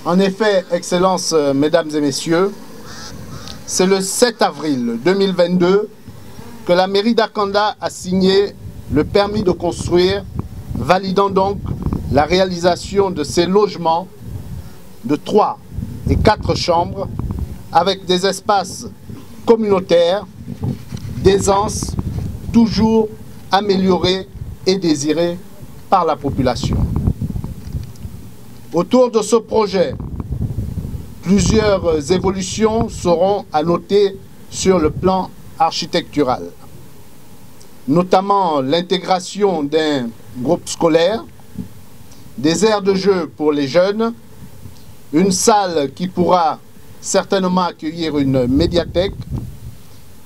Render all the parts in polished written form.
En effet, Excellences, Mesdames et Messieurs, c'est le 7 avril 2022 que la mairie d'Akanda a signé le permis de construire, validant donc la réalisation de ces logements de 3 et 4 chambres avec des espaces communautaires, d'aisance, toujours améliorés et désirés par la population. Autour de ce projet, plusieurs évolutions seront à noter sur le plan architectural, notamment l'intégration d'un groupe scolaire, des aires de jeu pour les jeunes, une salle qui pourra certainement accueillir une médiathèque,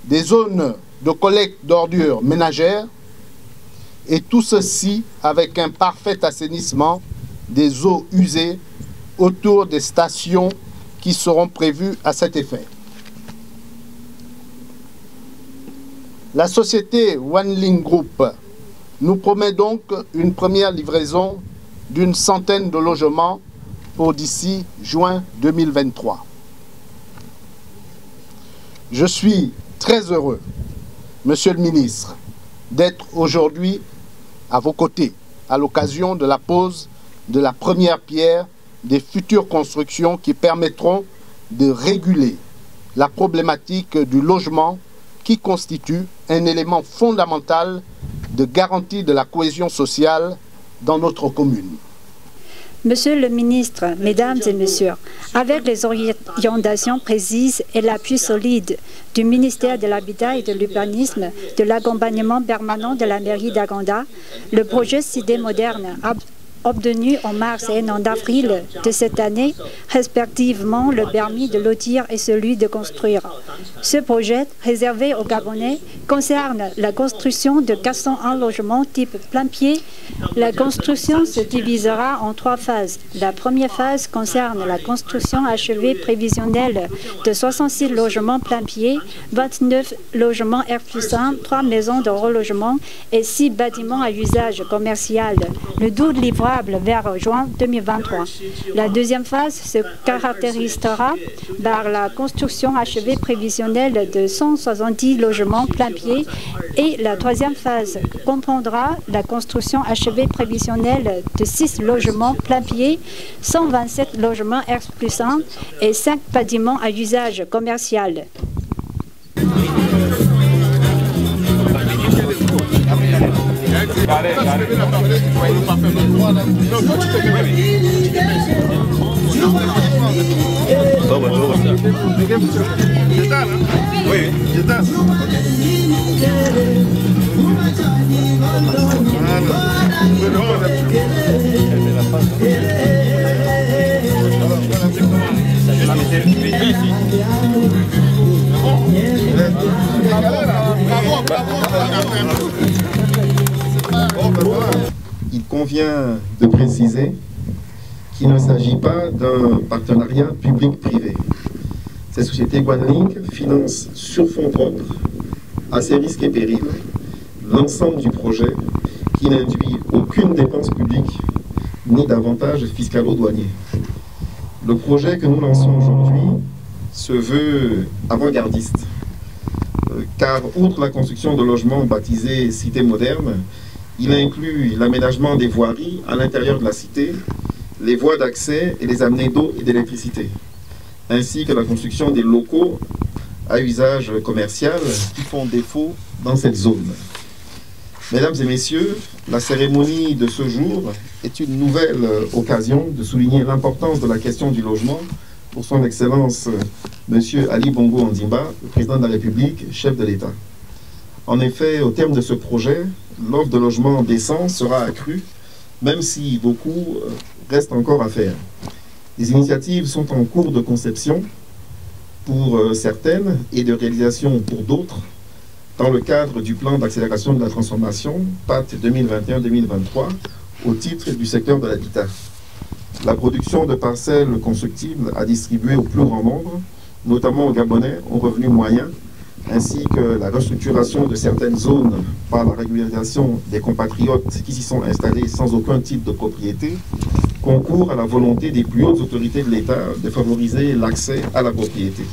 des zones de collecte d'ordures ménagères, et tout ceci avec un parfait assainissement des eaux usées autour des stations qui seront prévues à cet effet. La société One Link Group nous promet donc une première livraison d'une centaine de logements pour d'ici juin 2023. Je suis très heureux, Monsieur le ministre, d'être aujourd'hui à vos côtés à l'occasion de la pose de la première pierre des futures constructions qui permettront de réguler la problématique du logement qui constitue un élément fondamental de garantie de la cohésion sociale dans notre commune. Monsieur le ministre, Mesdames et Messieurs, avec les orientations précises et l'appui solide du ministère de l'Habitat et de l'Urbanisme, de l'accompagnement permanent de la mairie d'Akanda, le projet Cité moderne a obtenu en mars et en avril de cette année, respectivement le permis de lotir et celui de construire. Ce projet, réservé aux Gabonais, concerne la construction de 401 logements type plein-pied. La construction se divisera en 3 phases. La première phase concerne la construction achevée prévisionnelle de 66 logements plein-pied, 29 logements R+1, 3 maisons de relogement et 6 bâtiments à usage commercial. Le tout livrable vers juin 2023. La deuxième phase se caractérisera par la construction achevée prévisionnelle de 170 logements plein-pied et la troisième phase comprendra la construction achevée prévisionnelle de 6 logements plein-pied, 127 logements R+1 et 5 bâtiments à usage commercial. Il convient de préciser qu'il ne s'agit pas d'un partenariat public-privé. Cette société OneLink finance sur fonds propres, à ses risques et périls, l'ensemble du projet qui n'induit aucune dépense publique ni d'avantages fiscalo-douaniers. Le projet que nous lançons aujourd'hui se veut avant-gardiste, car outre la construction de logements baptisés Cité moderne, il inclut l'aménagement des voiries à l'intérieur de la cité, les voies d'accès et les amenées d'eau et d'électricité, ainsi que la construction des locaux à usage commercial qui font défaut dans cette zone. Mesdames et messieurs, la cérémonie de ce jour est une nouvelle occasion de souligner l'importance de la question du logement pour son Excellence M. Ali Bongo Ondimba, le président de la République, chef de l'État. En effet, au terme de ce projet, l'offre de logements décents sera accrue, même si beaucoup reste encore à faire. Des initiatives sont en cours de conception pour certaines et de réalisation pour d'autres, dans le cadre du plan d'accélération de la transformation, PAT 2021-2023, au titre du secteur de l'habitat. La production de parcelles constructibles à distribuer au plus grand nombre, notamment aux Gabonais, aux revenus moyens, ainsi que la restructuration de certaines zones par la régularisation des compatriotes qui s'y sont installés sans aucun titre de propriété, concourt à la volonté des plus hautes autorités de l'État de favoriser l'accès à la propriété.